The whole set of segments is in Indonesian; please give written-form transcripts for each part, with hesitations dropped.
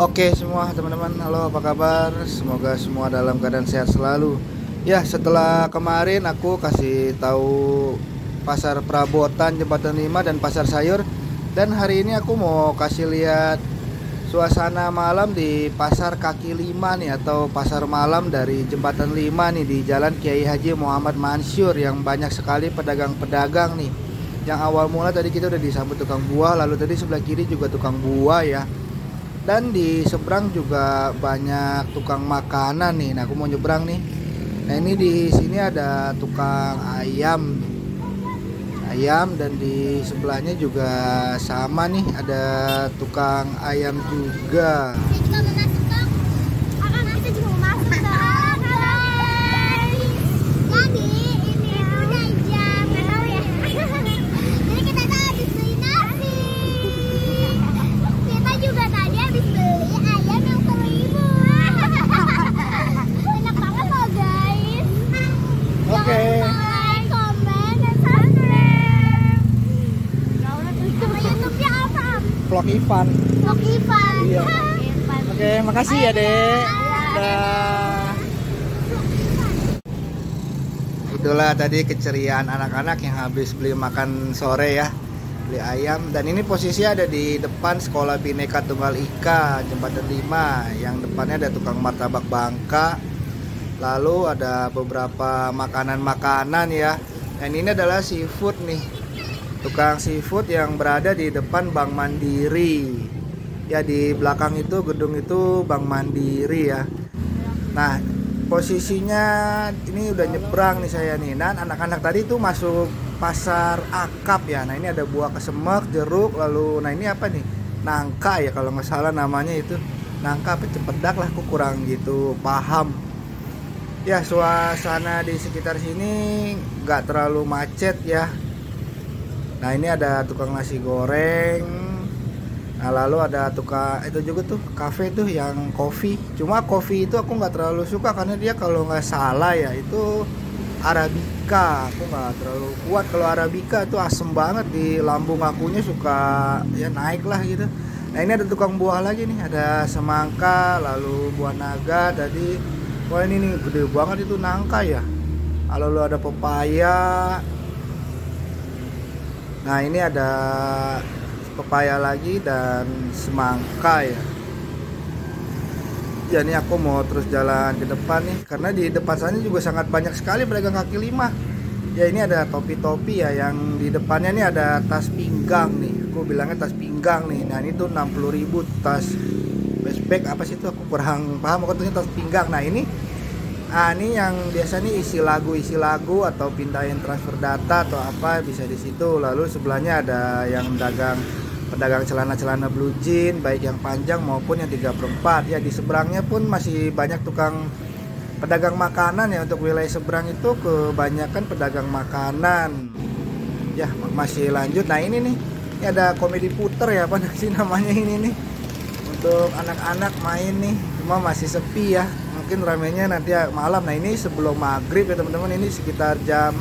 Oke semua teman-teman, halo apa kabar? Semoga semua dalam keadaan sehat selalu. Ya, setelah kemarin aku kasih tahu Pasar Perabotan Jembatan 5 dan Pasar Sayur, dan hari ini aku mau kasih lihat suasana malam di Pasar Kaki Lima nih, atau pasar malam dari Jembatan 5 nih, di Jalan Kiai Haji Muhammad Mansur, yang banyak sekali pedagang-pedagang nih. Yang awal mula tadi kita udah disambut tukang buah, lalu tadi sebelah kiri juga tukang buah ya. Dan di seberang juga banyak tukang makanan nih. Nah, aku mau nyebrang nih. Nah, ini di sini ada tukang ayam. Ayam, dan di sebelahnya juga sama nih, ada tukang ayam juga. Kita mau masuk dong. Kita juga mau masuk dong. Jadi ini udah jam berapa ya? Jadi kita tuh habis beli nasi. Kita juga tadi habis beli ayam yang 1.000. Enak banget loh guys. Oke. Jangan lupa like, comment, dan subscribe. Nama YouTube-nya apa? Vlog Ivan. Vlog Ivan. Iya. Oke, makasih ya, Dek. Dah. Itulah tadi keceriaan anak-anak yang habis beli makan sore ya, beli ayam. Dan ini posisi ada di depan Sekolah Bhinneka Tunggal Ika Jembatan 5, yang depannya ada tukang martabak Bangka. Lalu ada beberapa makanan-makanan ya. Dan ini adalah seafood nih, tukang seafood yang berada di depan Bank Mandiri. Ya, di belakang itu gedung itu Bank Mandiri ya. Nah, posisinya ini udah nyebrang nih saya nih. Dan anak-anak tadi tuh masuk pasar akap ya. Nah, ini ada buah kesemek, jeruk, lalu nah ini apa nih? Nangka ya kalau nggak salah namanya itu. Nangka apa cempedak lah, aku kurang gitu paham. Ya, suasana di sekitar sini nggak terlalu macet ya. Nah, ini ada tukang nasi goreng. Nah, lalu ada tukang itu juga tuh kafe tuh yang kopi. Cuma kopi itu aku nggak terlalu suka karena dia kalau nggak salah ya itu Arabica. Aku nggak terlalu kuat kalau Arabica, itu asem banget di lambung, akunya suka ya naik lah gitu. Nah, ini ada tukang buah lagi nih, ada semangka, lalu buah naga tadi. Wah, ini nih gede banget itu nangka ya. Lalu ada pepaya. Nah, ini ada pepaya lagi dan semangka ya. Ya, ini aku mau terus jalan ke depan nih, karena di depan sana juga sangat banyak sekali pedagang kaki lima. Ya, ini ada topi-topi ya, yang di depannya nih ada tas pinggang nih. Aku bilangnya tas pinggang nih. Nah, ini tuh 60.000 tas backpack apa sih itu, aku kurang paham. Aku tuh tas pinggang. Nah, ini yang biasa nih isi lagu atau pindahin transfer data atau apa bisa di situ. Lalu sebelahnya ada yang pedagang celana-celana blue jean, baik yang panjang maupun yang 3/4 ya. Di seberangnya pun masih banyak tukang pedagang makanan ya. Untuk wilayah seberang itu kebanyakan pedagang makanan ya. Masih lanjut. Nah, ini nih, ini ada komedi puter ya, apa sih namanya ini nih, untuk anak-anak main nih. Cuma masih sepi ya, mungkin ramenya nanti malam. Nah, ini sebelum maghrib ya teman-teman, ini sekitar jam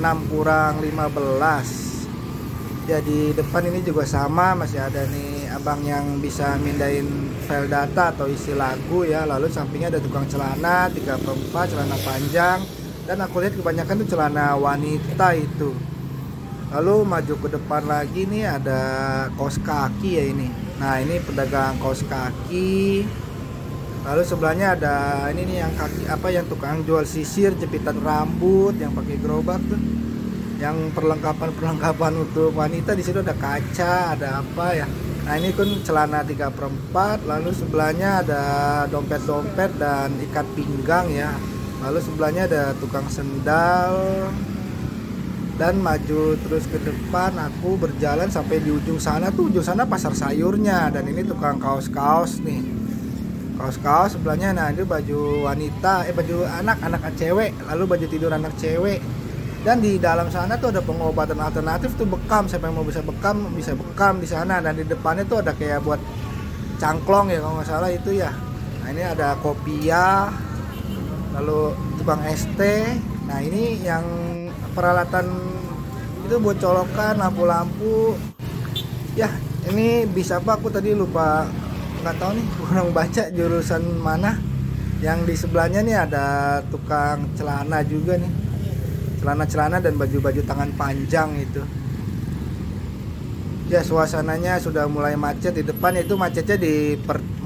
6:15. Ya, di depan ini juga sama, masih ada nih abang yang bisa mindahin file data atau isi lagu ya. Lalu sampingnya ada tukang celana 3/4, celana panjang, dan aku lihat kebanyakan tuh celana wanita itu. Lalu maju ke depan lagi nih ada kaos kaki ya ini. Nah, ini pedagang kaos kaki. Lalu sebelahnya ada ini nih yang kaki apa, yang tukang jual sisir, jepitan rambut yang pakai gerobak tuh. Yang perlengkapan untuk wanita, di situ ada kaca, ada apa ya. Nah, ini kan celana 3/4, lalu sebelahnya ada dompet-dompet dan ikat pinggang ya. Lalu sebelahnya ada tukang sendal. Dan maju terus ke depan, aku berjalan sampai di ujung sana tuh, ujung sana pasar sayurnya. Dan ini tukang kaos-kaos nih. Kaos-kaos sebelahnya, nah ini baju wanita, baju anak cewek, lalu baju tidur anak cewek. Dan di dalam sana tuh ada pengobatan alternatif tuh, bekam. Siapa yang mau bisa bekam di sana. Dan di depannya tuh ada kayak buat cangklong ya kalau nggak salah itu ya. Nah, ini ada kopia, lalu tukang ST. Nah, ini yang peralatan itu buat colokan lampu-lampu. Ya, ini bisa apa, aku tadi lupa nggak tahu nih, kurang baca jurusan mana. Yang di sebelahnya nih ada tukang celana juga nih, celana dan baju-baju tangan panjang itu. Ya, suasananya sudah mulai macet. Di depan itu macetnya di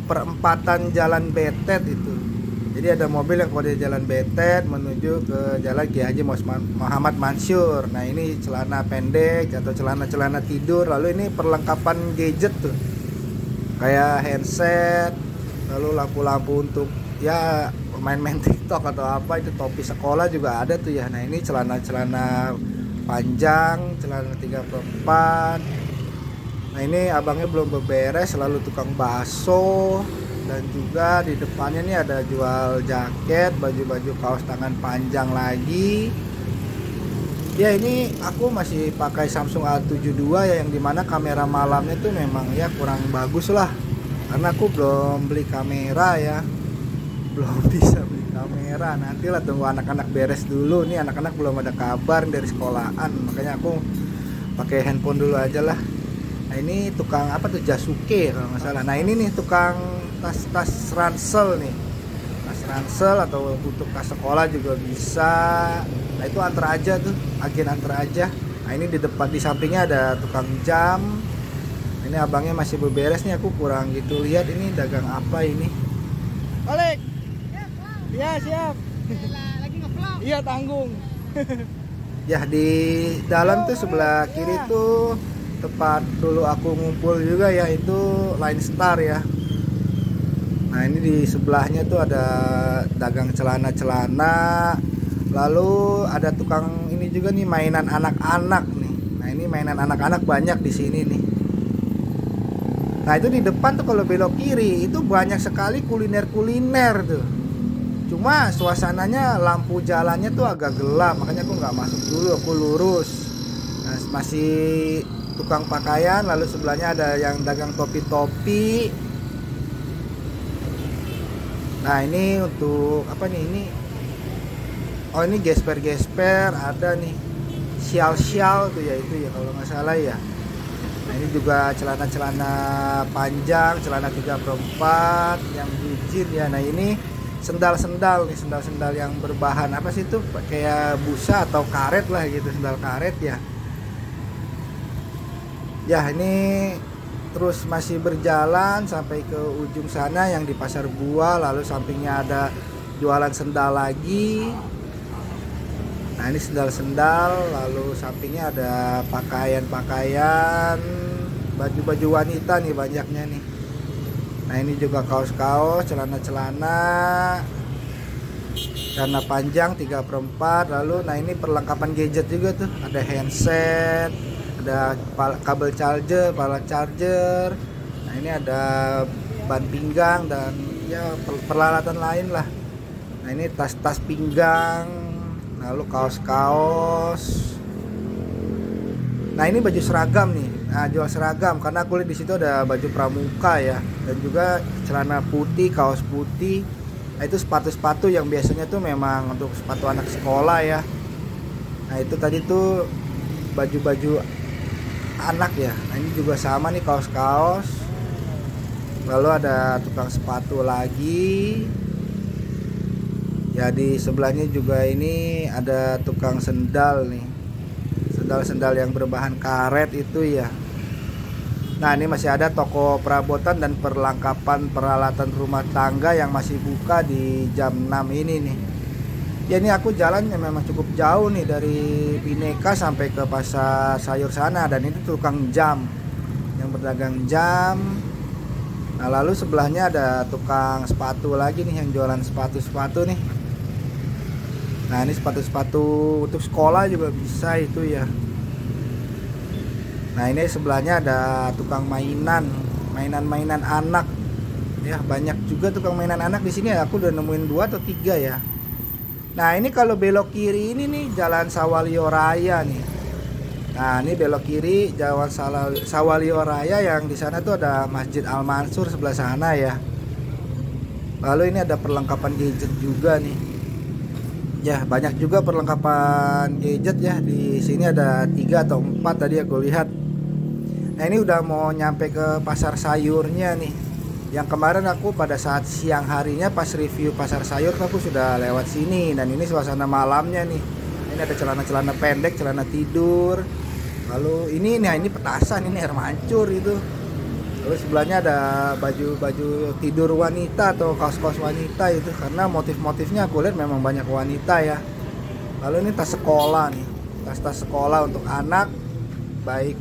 perempatan Jalan Betet itu. Jadi ada mobil yang kode Jalan Betet menuju ke Jalan Kiai Haji Muhammad Mansur. Nah, ini celana pendek atau celana tidur. Lalu ini perlengkapan gadget tuh, kayak handset, lalu lampu-lampu untuk ya main-main TikTok atau apa. Itu topi sekolah juga ada tuh ya. Nah, ini celana panjang, celana 3/4. Nah, ini abangnya belum beberes, lalu tukang bakso. Dan juga di depannya nih ada jual jaket, baju-baju kaos tangan panjang lagi. Ya, ini aku masih pakai Samsung A72 ya, yang dimana kamera malamnya tuh memang ya kurang bagus lah, karena aku belum beli kamera ya, belum bisa beli kamera. Nantilah tunggu anak-anak beres dulu nih, anak-anak belum ada kabar dari sekolahan, makanya aku pakai handphone dulu aja lah. Nah, ini tukang apa tuh, Jasuke kalau nggak salah. Nah, ini nih tukang tas ransel nih, tas ransel atau untuk tas sekolah juga bisa. Nah, itu antar aja tuh, agen antar aja. Nah, ini di depan, di sampingnya ada tukang jam. Ini abangnya masih beberes nih, aku kurang gitu lihat ini dagang apa ini. Balik. Iya, siap. Lagi nge-vlog. Iya, tanggung. Ya, di dalam tuh sebelah kiri tuh tempat dulu aku ngumpul juga ya, itu Line Star ya. Nah, ini di sebelahnya tuh ada dagang celana, lalu ada tukang ini juga nih, mainan anak-anak nih. Nah, ini mainan anak-anak banyak di sini nih. Nah, itu di depan tuh kalau belok kiri itu banyak sekali kuliner tuh. Cuma suasananya, lampu jalannya tuh agak gelap, makanya aku nggak masuk dulu, aku lurus. Nah, masih tukang pakaian, lalu sebelahnya ada yang dagang topi-topi. Nah, ini untuk apa nih ini? Oh, ini gesper ada nih, sial tuh ya, itu ya kalau nggak salah ya. Nah, ini juga celana panjang, celana 3/4 yang bucin ya. Nah, ini sendal nih, sendal yang berbahan apa sih itu, kayak busa atau karet lah gitu, sendal karet ya. Ya, ini terus masih berjalan sampai ke ujung sana yang di Pasar Buah, lalu sampingnya ada jualan sendal lagi. Nah, ini sendal, lalu sampingnya ada pakaian, baju-baju wanita nih banyaknya nih. Nah, ini juga kaos-kaos, celana panjang 3/4. Lalu nah, ini perlengkapan gadget juga tuh, ada handset, ada kabel charger, pala charger. Nah, ini ada ban pinggang dan ya peralatan lain lah. Nah, ini tas pinggang, lalu kaos. Nah, ini baju seragam nih. Nah, jual seragam karena aku lihat di situ ada baju pramuka ya, dan juga celana putih, kaos putih. Nah, itu sepatu yang biasanya tuh memang untuk sepatu anak sekolah ya. Nah, itu tadi tuh baju anak ya. Nah, ini juga sama nih, kaos. Lalu ada tukang sepatu lagi. Ya, di sebelahnya juga ini ada tukang sendal nih. Sendal yang berbahan karet itu ya. Nah, ini masih ada toko perabotan dan perlengkapan peralatan rumah tangga yang masih buka di jam 6 ini nih. Ya, ini aku jalannya memang cukup jauh nih, dari Bhinneka sampai ke pasar sayur sana. Dan itu tukang jam yang berdagang jam. Nah, lalu sebelahnya ada tukang sepatu lagi nih yang jualan sepatu nih. Nah, ini sepatu untuk sekolah juga bisa itu ya. Nah, ini sebelahnya ada tukang mainan anak. Ya, banyak juga tukang mainan anak di sini. Aku udah nemuin 2 atau 3 ya. Nah, ini kalau belok kiri ini nih Jalan Sawalio Raya nih. Nah, ini belok kiri Jalan Sawalio Raya, yang di sana tuh ada Masjid Al Mansur sebelah sana ya. Lalu ini ada perlengkapan gadget juga nih. Ya, banyak juga perlengkapan gadget ya. Di sini ada 3 atau 4 tadi aku lihat. Nah, ini udah mau nyampe ke pasar sayurnya nih. Yang kemarin aku pada saat siang harinya pas review pasar sayur aku sudah lewat sini, dan ini suasana malamnya nih. Ini ada celana-celana pendek, celana tidur. Lalu ini petasan, ini air mancur itu. Lalu sebelahnya ada baju-baju tidur wanita atau kaos-kaos wanita itu, karena motif-motifnya aku lihat memang banyak wanita ya. Lalu ini tas sekolah nih, tas-tas sekolah untuk anak, baik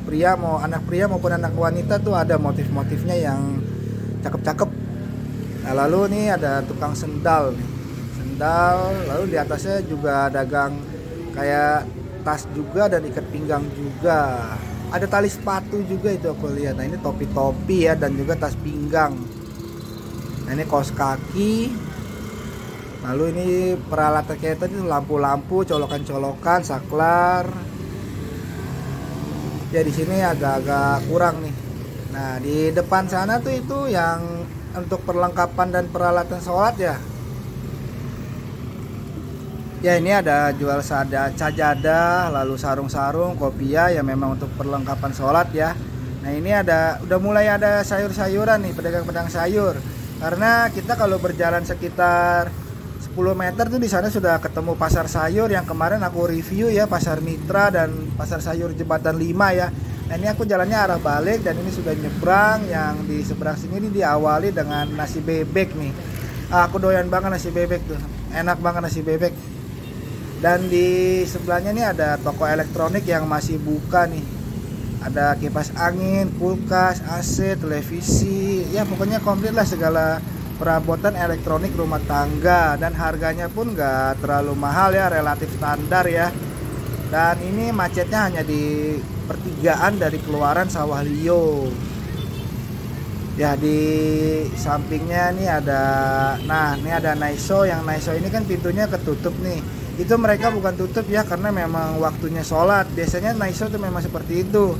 anak pria maupun anak wanita tuh ada motif-motifnya yang cakep-cakep. Nah lalu ini ada tukang sendal nih, lalu di atasnya juga dagang kayak tas juga dan ikat pinggang juga. Ada tali sepatu juga itu aku lihat. Nah ini topi-topi ya, dan juga tas pinggang. Nah ini kaos kaki. Lalu ini peralatan kayak tadi, lampu-lampu, colokan-colokan, saklar. Ya di sini agak-agak kurang nih. Nah di depan sana tuh itu yang untuk perlengkapan dan peralatan sholat ya. Ya ini ada jual sajadah, lalu sarung-sarung, kopiah ya, memang untuk perlengkapan sholat ya. Nah ini udah mulai ada sayur-sayuran nih, pedagang-pedagang sayur. Karena kita kalau berjalan sekitar 10 meter tuh di sana sudah ketemu pasar sayur yang kemarin aku review ya, Pasar Mitra dan Pasar Sayur Jembatan 5 ya. Nah ini aku jalannya arah balik, dan ini sudah nyebrang. Yang di seberang sini ini diawali dengan nasi bebek nih. Aku doyan banget nasi bebek tuh, enak banget nasi bebek. Dan di sebelahnya nih ada toko elektronik yang masih buka nih. Ada kipas angin, kulkas, AC, televisi, ya pokoknya komplit lah segala perabotan elektronik rumah tangga. Dan harganya pun gak terlalu mahal ya, relatif standar ya. Dan ini macetnya hanya di pertigaan dari keluaran Sawah Lio. Ya di sampingnya nih ada, nah ini ada Naiso. Yang Naiso ini kan pintunya ketutup nih. Itu mereka bukan tutup ya, karena memang waktunya sholat. Biasanya Naiso itu memang seperti itu.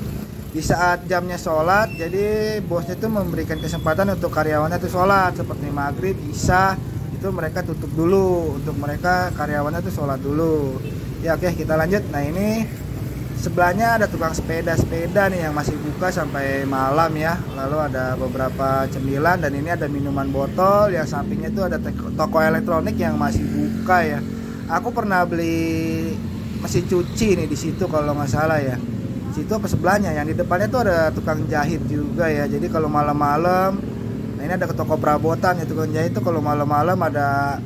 Di saat jamnya sholat, jadi bosnya itu memberikan kesempatan untuk karyawannya itu sholat. Seperti maghrib, isya, itu mereka tutup dulu. Untuk mereka karyawannya itu sholat dulu. Ya oke, kita lanjut. Nah ini sebelahnya ada tukang sepeda nih yang masih buka sampai malam ya. Lalu ada beberapa cemilan, dan ini ada minuman botol. Yang sampingnya itu ada toko elektronik yang masih buka ya. Aku pernah beli mesin cuci nih di situ kalau nggak salah ya. Di situ apa sebelahnya? Yang di depannya tuh ada tukang jahit juga ya. Jadi kalau malam-malam, nah ini ada ke toko perabotan ya, tukang jahit itu kalau malam-malam ada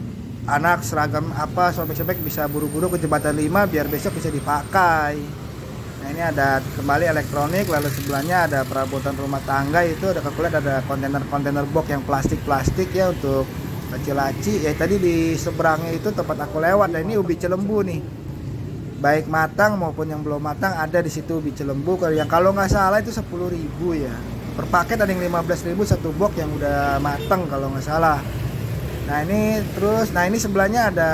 anak seragam apa sobek-sobek bisa buru-buru ke Jembatan 5 biar besok bisa dipakai. Nah ini ada kembali elektronik. Lalu sebelahnya ada perabotan rumah tangga, itu ada kekuliah, ada kontainer box yang plastik ya untuk laci-laci ya. Tadi di seberangnya itu tempat aku lewat. Nah ini ubi celembu nih, baik matang maupun yang belum matang ada di situ ubi celembu. Kalau nggak salah itu 10.000 ya per paket, ada yang 15.000 satu box yang udah matang kalau nggak salah. Nah ini terus, nah ini sebelahnya ada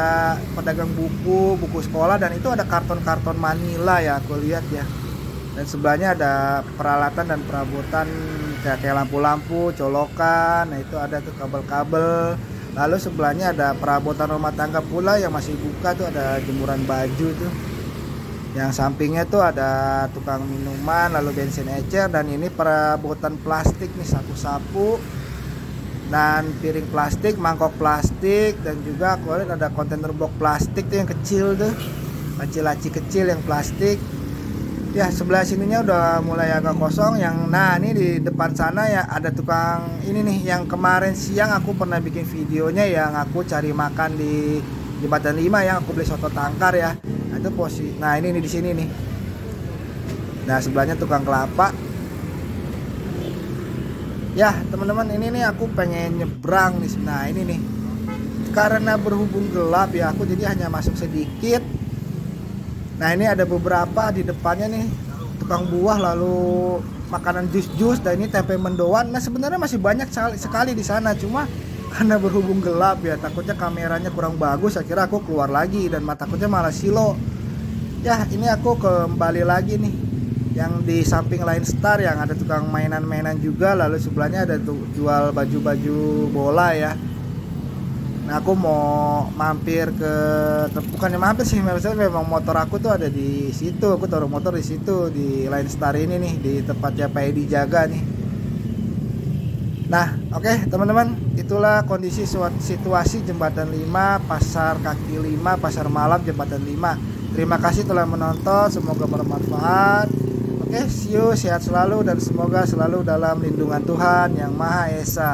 pedagang buku sekolah, dan itu ada karton-karton Manila ya aku lihat ya. Dan sebelahnya ada peralatan dan perabotan kayak lampu-lampu, colokan. Nah itu ada tuh kabel-kabel. Lalu sebelahnya ada perabotan rumah tangga pula yang masih buka tuh, ada jemuran baju tuh. Yang sampingnya tuh ada tukang minuman, lalu bensin ecer, dan ini perabotan plastik nih, sapu-sapu dan piring plastik, mangkok plastik, dan juga aku lihat ada kontainer box plastik tuh yang kecil tuh, laci-laci kecil yang plastik. Ya sebelah sininya udah mulai agak kosong. Nah ini di depan sana ya ada tukang ini nih, yang kemarin siang aku pernah bikin videonya yang aku cari makan di Jembatan 5 yang aku beli soto tangkar ya. Nah itu posisi, nah ini nih di sini nih. Nah sebelahnya tukang kelapa. Ya teman-teman, ini nih aku pengen nyebrang nih. Nah ini nih, karena berhubung gelap ya, aku jadi hanya masuk sedikit. Nah ini ada beberapa di depannya nih, tukang buah, lalu makanan jus-jus, dan ini tempe mendoan. Nah sebenarnya masih banyak sekali di sana, cuma karena berhubung gelap ya, takutnya kameranya kurang bagus, akhirnya aku keluar lagi, dan takutnya malah silo. Ya ini aku kembali lagi nih, yang di samping Line Star yang ada tukang mainan-mainan juga. Lalu sebelahnya ada jual baju-baju bola ya. Nah aku mau mampir ke, bukannya mampir sih, maksudnya memang motor aku tuh ada di situ. Aku taruh motor di situ di Line Star ini nih, di tempatnya Pak Edi jaga nih. Nah, oke teman-teman, itulah kondisi situasi Jembatan 5, Pasar Kaki 5, Pasar Malam Jembatan 5. Terima kasih telah menonton, semoga bermanfaat. Oke, see you, sehat selalu dan semoga selalu dalam lindungan Tuhan Yang Maha Esa.